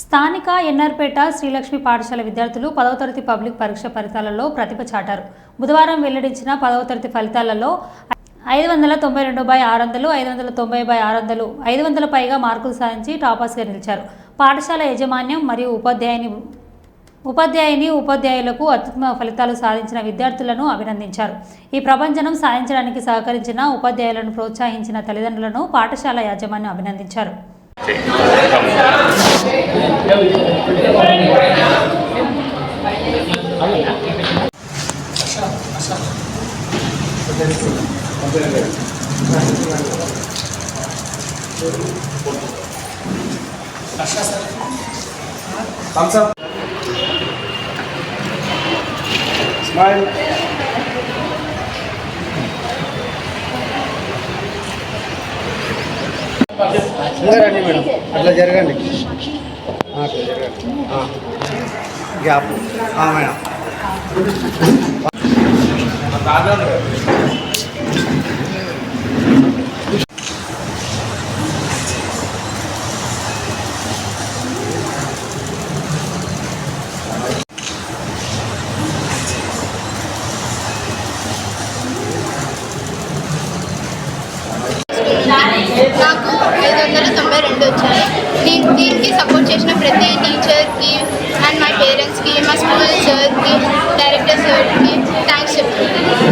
స్థానిక ఎన్ఆర్పేట శ్రీలక్ష్మి పాఠశాల విద్యార్థులు 10వ తరగతి పబ్లిక్ పరీక్ష ఫలితాలలో ప్రతిభ చాటారు. బుధవారం వెల్లడించిన 10వ తరగతి ఫలితాలలో 592/600, 590/600, 500 పైగా మార్కులు సాధించి టాపర్స్గా నిలిచారు. పాఠశాల యాజమాన్యం మరియు ఉపాధ్యాయులకు అత్యుత్తమ ఫలితాలు సాధించిన విద్యార్థులను అభినందించారు. ఈ ప్రభంజనం సాధించడానికి సహకరించిన ఉపాధ్యాయులను ప్రోత్సహించిన తల్లిదండ్రులను పాఠశాల యాజమాన్యం అభినందించారు. Thumbs up. Smile. రండి మేడం, అట్లా జరగండి, గ్యాప్ మేడం. నాకు 592 వచ్చాయి. దీనికి సపోర్ట్ చేసిన ప్రతి టీచర్కి అండ్ మై పేరెంట్స్కి, మా స్కూల్ సార్కి, డైరెక్టర్ సార్కి థ్యాంక్స్ చెప్తున్నాను.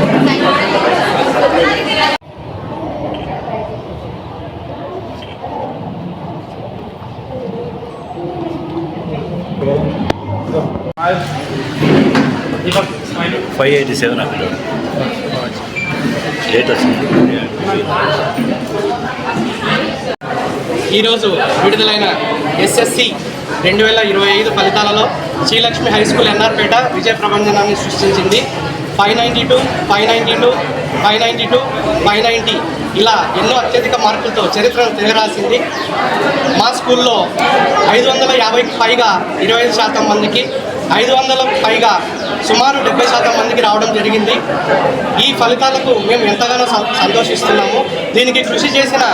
ఈరోజు విడుదలైన SSC 2025 ఫలితాలలో శ్రీలక్ష్మి హై స్కూల్ ఎన్ఆర్పేట విజయ ప్రభంజనాన్ని సృష్టించింది. 592, 592, 592, 590 ఇలా ఎన్నో అత్యధిక మార్కులతో చరిత్రను తిరగరాసింది. మా స్కూల్లో 550కి పైగా 25% మందికి, 500లకు పైగా సుమారు 70% మందికి రావడం జరిగింది. ఈ ఫలితాలకు మేము ఎంతగానో సంతోషిస్తున్నాము. దీనికి కృషి చేసిన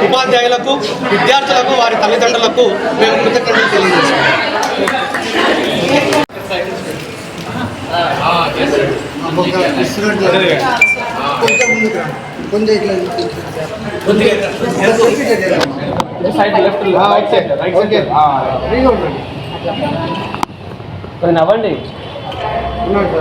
ఉపాధ్యాయులకు, విద్యార్థులకు, వారి తల్లిదండ్రులకు మేము కృతజ్ఞతలు తెలియజేస్తున్నాము. నవ్వండి. ఉన్నాడు.